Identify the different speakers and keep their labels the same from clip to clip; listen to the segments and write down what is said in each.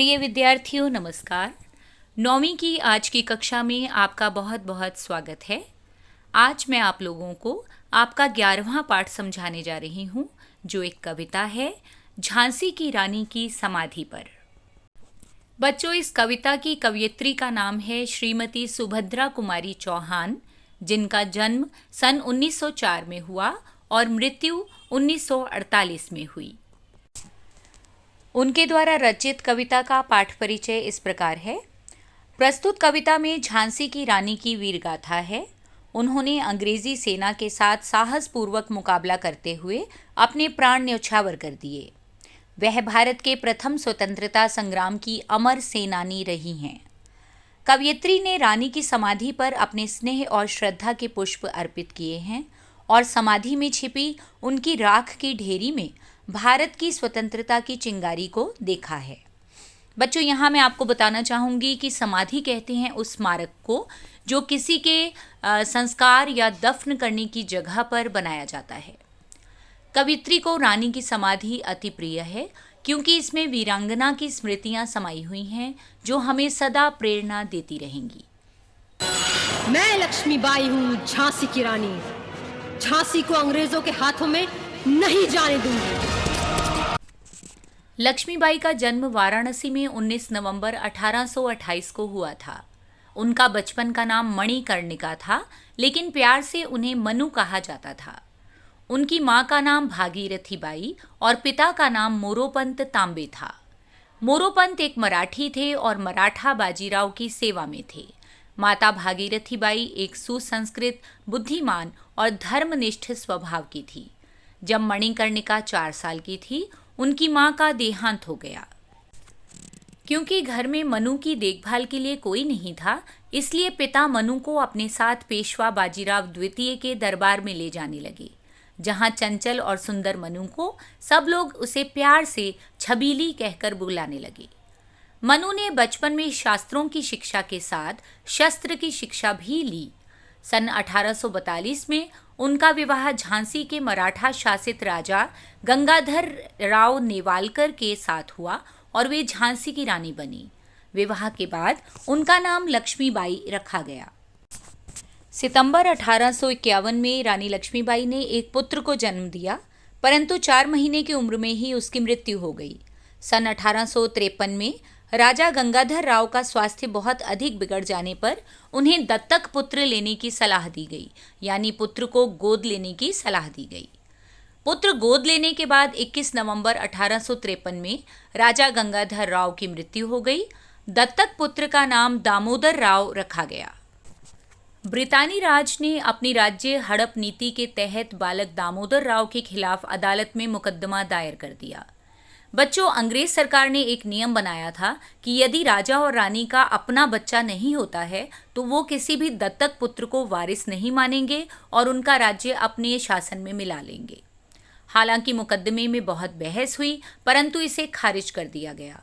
Speaker 1: प्रिय विद्यार्थियों नमस्कार। 9वीं की आज की कक्षा में आपका बहुत बहुत स्वागत है। आज मैं आप लोगों को आपका 11वां पाठ समझाने जा रही हूँ, जो एक कविता है झांसी की रानी की समाधि पर। बच्चों, इस कविता की कवयित्री का नाम है श्रीमती सुभद्रा कुमारी चौहान, जिनका जन्म सन 1904 में हुआ और मृत्यु 1948 में हुई। उनके द्वारा रचित कविता का पाठ परिचय इस प्रकार है। प्रस्तुत कविता में झांसी की रानी की वीर गाथा है। उन्होंने अंग्रेजी सेना के साथ साहसपूर्वक मुकाबला करते हुए अपने प्राण न्यौछावर कर दिए। वह भारत के प्रथम स्वतंत्रता संग्राम की अमर सेनानी रही हैं। कवयित्री ने रानी की समाधि पर अपने स्नेह और श्रद्धा के पुष्प अर्पित किए हैं और समाधि में छिपी उनकी राख की ढेरी में भारत की स्वतंत्रता की चिंगारी को देखा है। बच्चों, यहाँ मैं आपको बताना चाहूँगी कि समाधि कहते हैं उस स्मारक को जो किसी के संस्कार या दफन करने की जगह पर बनाया जाता है। कवित्री को रानी की समाधि अति प्रिय है क्योंकि इसमें वीरांगना की स्मृतियाँ समाई हुई हैं जो हमें सदा प्रेरणा देती रहेंगी।
Speaker 2: मैं लक्ष्मीबाई हूँ, झांसी की रानी। झांसी को अंग्रेजों के हाथों में नहीं जाने दूंगी।
Speaker 1: लक्ष्मीबाई का जन्म वाराणसी में 19 नवंबर 1828 को हुआ था। उनका बचपन का नाम मणिकर्णिका था, लेकिन प्यार से उन्हें मनु कहा जाता था। उनकी माँ का नाम भागीरथी बाई और पिता का नाम मोरोपंत तांबे था। मोरोपंत एक मराठी थे और मराठा बाजीराव की सेवा में थे। माता भागीरथी बाई एक सुसंस्कृत, बुद्धिमान और धर्मनिष्ठ स्वभाव की थी। जब मणिकर्णिका 4 साल की थी, उनकी मां का देहांत हो गया। क्योंकि घर में मनु की देखभाल के लिए कोई नहीं था, इसलिए पिता मनु को अपने साथ पेशवा बाजीराव द्वितीय के दरबार में ले जाने लगे, जहां चंचल और सुंदर मनु को सब लोग उसे प्यार से छबीली कहकर बुलाने लगे। मनु ने बचपन में शास्त्रों की शिक्षा के साथ शस्त्र की शिक्षा भी ली। सन 1842 में उनका विवाह झांसी के मराठा शासित राजा गंगाधर राव नेवालकर के साथ हुआ और वे झांसी की रानी बनी। विवाह के बाद उनका नाम लक्ष्मीबाई रखा गया। सितंबर 1851 में रानी लक्ष्मीबाई ने एक पुत्र को जन्म दिया, परंतु 4 महीने की उम्र में ही उसकी मृत्यु हो गई। सन 1853 में राजा गंगाधर राव का स्वास्थ्य बहुत अधिक बिगड़ जाने पर उन्हें दत्तक पुत्र लेने की सलाह दी गई, यानी पुत्र को गोद लेने की सलाह दी गई। पुत्र गोद लेने के बाद 21 नवंबर 1853 में राजा गंगाधर राव की मृत्यु हो गई। दत्तक पुत्र का नाम दामोदर राव रखा गया। ब्रितानी राज ने अपनी राज्य हड़प नीति के तहत बालक दामोदर राव के खिलाफ अदालत में मुकदमा दायर कर दिया। बच्चों, अंग्रेज सरकार ने एक नियम बनाया था कि यदि राजा और रानी का अपना बच्चा नहीं होता है तो वो किसी भी दत्तक पुत्र को वारिस नहीं मानेंगे और उनका राज्य अपने शासन में मिला लेंगे। हालांकि मुकदमे में बहुत बहस हुई, परंतु इसे खारिज कर दिया गया।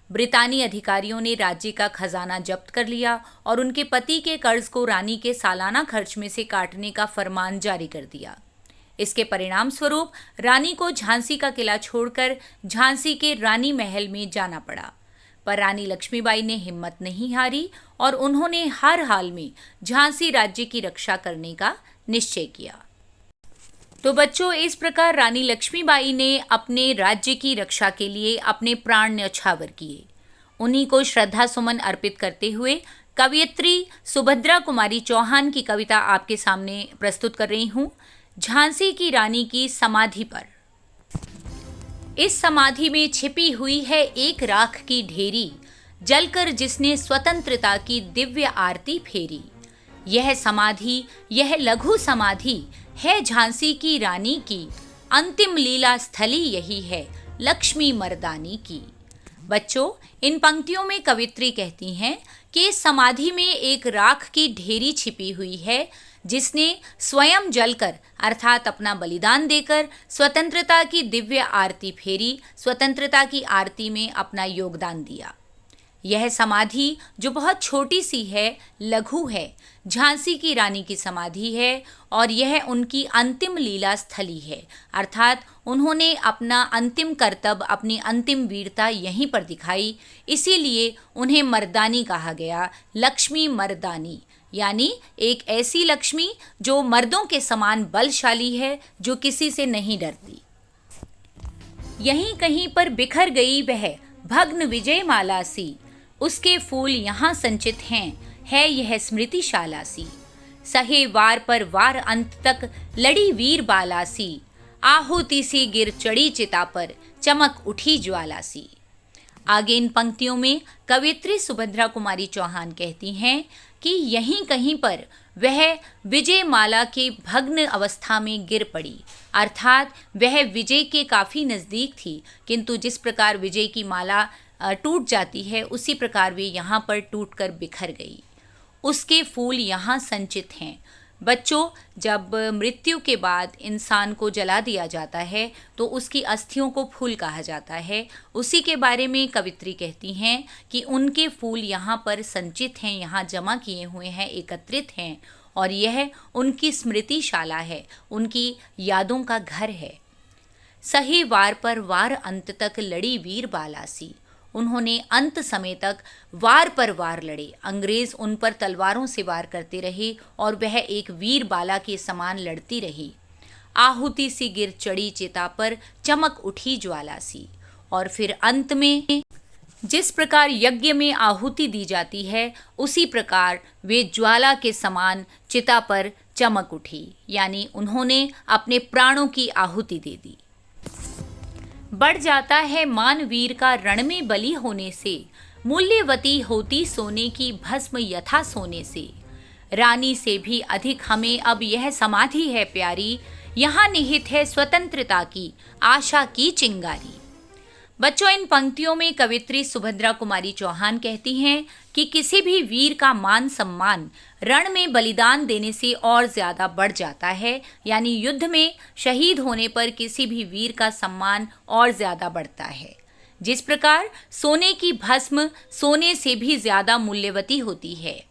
Speaker 1: ब्रितानी अधिकारियों ने राज्य का खजाना जब्त कर लिया और उनके पति के कर्ज को रानी के सालाना खर्च में से काटने का फरमान जारी कर दिया। इसके परिणाम स्वरूप रानी को झांसी का किला छोड़कर झांसी के रानी महल में जाना पड़ा। पर रानी लक्ष्मीबाई ने हिम्मत नहीं हारी और उन्होंने हर हाल में झांसी राज्य की रक्षा करने का निश्चय किया। तो बच्चों, इस प्रकार रानी लक्ष्मीबाई ने अपने राज्य की रक्षा के लिए अपने प्राण न्यौछावर किए। उन्हीं को श्रद्धा सुमन अर्पित करते हुए कवयित्री सुभद्रा कुमारी चौहान की कविता आपके सामने प्रस्तुत कर रही हूँ, झांसी की रानी की समाधि पर। इस समाधि में छिपी हुई है एक राख की ढेरी, जलकर जिसने स्वतंत्रता की दिव्य आरती फेरी। यह समाधि, यह लघु समाधि है झांसी की रानी की, अंतिम लीला स्थली यही है लक्ष्मी मर्दानी की। बच्चों, इन पंक्तियों में कवित्री कहती हैं कि इस समाधि में एक राख की ढेरी छिपी हुई है, जिसने स्वयं जलकर अर्थात अपना बलिदान देकर स्वतंत्रता की दिव्य आरती फेरी, स्वतंत्रता की आरती में अपना योगदान दिया। यह समाधि जो बहुत छोटी सी है, लघु है, झांसी की रानी की समाधि है और यह उनकी अंतिम लीला स्थली है, अर्थात उन्होंने अपना अंतिम कर्तव्य, अपनी अंतिम वीरता यहीं पर दिखाई। इसीलिए उन्हें मर्दानी कहा गया, लक्ष्मी मर्दानी, यानी एक ऐसी लक्ष्मी जो मर्दों के समान बलशाली है, जो किसी से नहीं डरती। यहीं कहीं पर बिखर गई वह भग्न विजय माला सी, उसके फूल यहाँ संचित हैं, है यह स्मृतिशाला सी। सहे वार पर वार अंत तक लड़ी वीर बाला सी, आहुति सी गिर चढ़ी चिता पर चमक उठी ज्वाला सी। आगे इन पंक्तियों में कवियत्री सुभद्रा कुमारी चौहान कहती हैं कि यहीं कहीं पर वह विजय माला के भग्न अवस्था में गिर पड़ी, अर्थात वह विजय के काफ़ी नज़दीक थी, किंतु जिस प्रकार विजय की माला टूट जाती है उसी प्रकार वे यहाँ पर टूटकर बिखर गई। उसके फूल यहाँ संचित हैं। बच्चों, जब मृत्यु के बाद इंसान को जला दिया जाता है तो उसकी अस्थियों को फूल कहा जाता है। उसी के बारे में कवित्री कहती हैं कि उनके फूल यहाँ पर संचित हैं, यहाँ जमा किए हुए हैं, एकत्रित हैं, और यह उनकी स्मृतिशाला है, उनकी यादों का घर है। सही वार पर वार अंत तक लड़ी वीर बालासी, उन्होंने अंत समय तक वार पर वार लड़े। अंग्रेज उन पर तलवारों से वार करते रहे और वह एक वीर बाला के समान लड़ती रही। आहुति सी गिर चढ़ी चिता पर चमक उठी ज्वाला सी, और फिर अंत में जिस प्रकार यज्ञ में आहुति दी जाती है उसी प्रकार वे ज्वाला के समान चिता पर चमक उठी, यानी उन्होंने अपने प्राणों की आहुति दे दी। बढ़ जाता है मान वीर का रण में बलि होने से, मूल्यवती होती सोने की भस्म यथा सोने से। रानी से भी अधिक हमें अब यह समाधि है प्यारी, यहाँ निहित है स्वतंत्रता की आशा की चिंगारी। बच्चों, इन पंक्तियों में कवित्री सुभद्रा कुमारी चौहान कहती हैं कि किसी भी वीर का मान सम्मान रण में बलिदान देने से और ज़्यादा बढ़ जाता है, यानी युद्ध में शहीद होने पर किसी भी वीर का सम्मान और ज़्यादा बढ़ता है। जिस प्रकार सोने की भस्म सोने से भी ज़्यादा मूल्यवती होती है,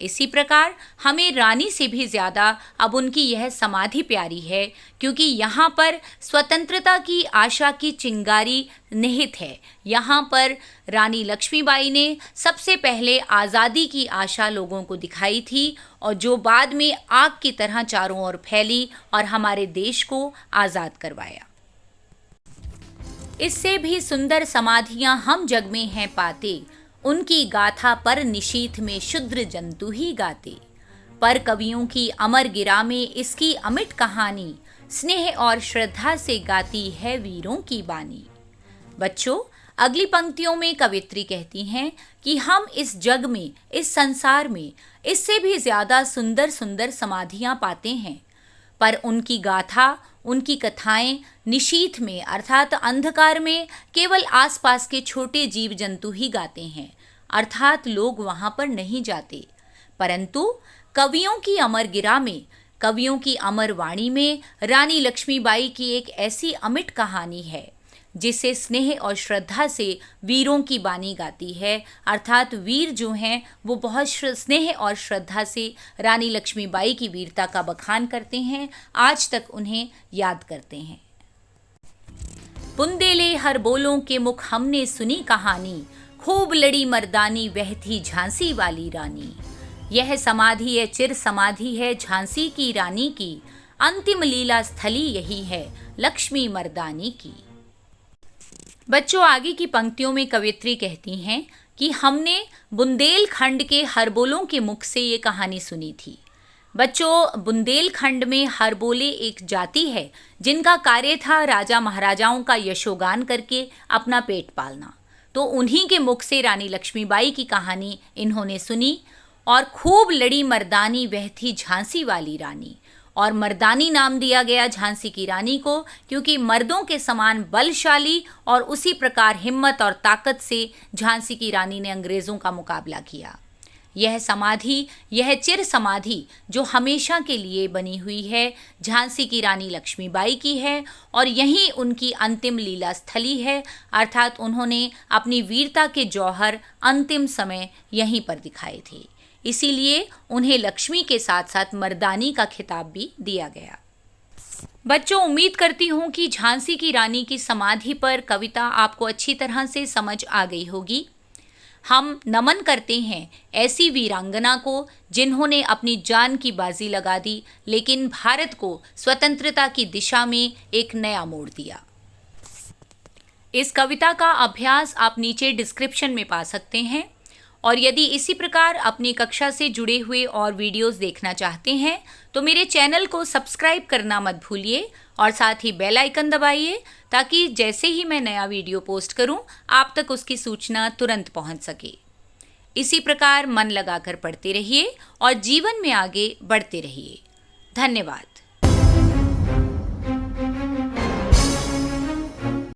Speaker 1: इसी प्रकार हमें रानी से भी ज़्यादा अब उनकी यह समाधि प्यारी है, क्योंकि यहाँ पर स्वतंत्रता की आशा की चिंगारी निहित है। यहाँ पर रानी लक्ष्मीबाई ने सबसे पहले आज़ादी की आशा लोगों को दिखाई थी, और जो बाद में आग की तरह चारों ओर फैली और हमारे देश को आज़ाद करवाया। इससे भी सुंदर समाधियाँ हम जग में हैं पाते, उनकी गाथा पर निशीथ में शूद्र जंतु ही गाते। पर कवियों की अमर गिरा में इसकी अमिट कहानी, स्नेह और श्रद्धा से गाती है वीरों की बानी। बच्चों, अगली पंक्तियों में कवित्री कहती हैं कि हम इस जग में, इस संसार में इससे भी ज़्यादा सुंदर सुंदर समाधियाँ पाते हैं, पर उनकी गाथा, उनकी कथाएं निशीथ में अर्थात अंधकार में केवल आसपास के छोटे जीव जंतु ही गाते हैं, अर्थात लोग वहाँ पर नहीं जाते। परंतु कवियों की अमर गिरा में, कवियों की अमर वाणी में रानी लक्ष्मीबाई की एक ऐसी अमिट कहानी है जिसे स्नेह और श्रद्धा से वीरों की बानी गाती है, अर्थात वीर जो हैं वो बहुत स्नेह और श्रद्धा से रानी लक्ष्मीबाई की वीरता का बखान करते हैं, आज तक उन्हें याद करते हैं। बुंदेले हर बोलों के मुख हमने सुनी कहानी, खूब लड़ी मर्दानी वह थी झांसी वाली रानी। यह समाधि है, चिर समाधि है झांसी की रानी की, अंतिम लीला स्थली यही है लक्ष्मी मर्दानी की। बच्चों, आगे की पंक्तियों में कवित्री कहती हैं कि हमने बुंदेलखंड के हरबोलों के मुख से ये कहानी सुनी थी। बच्चों, बुंदेलखंड में हरबोले एक जाति है जिनका कार्य था राजा महाराजाओं का यशोगान करके अपना पेट पालना। तो उन्हीं के मुख से रानी लक्ष्मीबाई की कहानी इन्होंने सुनी, और खूब लड़ी मर्दानी वह थी झांसी वाली रानी। और मर्दानी नाम दिया गया झांसी की रानी को क्योंकि मर्दों के समान बलशाली और उसी प्रकार हिम्मत और ताकत से झांसी की रानी ने अंग्रेज़ों का मुकाबला किया। यह समाधि, यह चिर समाधि जो हमेशा के लिए बनी हुई है, झांसी की रानी लक्ष्मीबाई की है और यहीं उनकी अंतिम लीला स्थली है, अर्थात उन्होंने अपनी वीरता के जौहर अंतिम समय यहीं पर दिखाए थे। इसीलिए उन्हें लक्ष्मी के साथ साथ मर्दानी का खिताब भी दिया गया। बच्चों, उम्मीद करती हूँ कि झांसी की रानी की समाधि पर कविता आपको अच्छी तरह से समझ आ गई होगी। हम नमन करते हैं ऐसी वीरांगना को जिन्होंने अपनी जान की बाजी लगा दी, लेकिन भारत को स्वतंत्रता की दिशा में एक नया मोड़ दिया। इस कविता का अभ्यास आप नीचे डिस्क्रिप्शन में पा सकते हैं और यदि इसी प्रकार अपनी कक्षा से जुड़े हुए और वीडियोस देखना चाहते हैं तो मेरे चैनल को सब्सक्राइब करना मत भूलिए और साथ ही बेल आइकन दबाइए ताकि जैसे ही मैं नया वीडियो पोस्ट करूं आप तक उसकी सूचना तुरंत पहुंच सके। इसी प्रकार मन लगाकर पढ़ते रहिए और जीवन में आगे बढ़ते रहिए। धन्यवाद।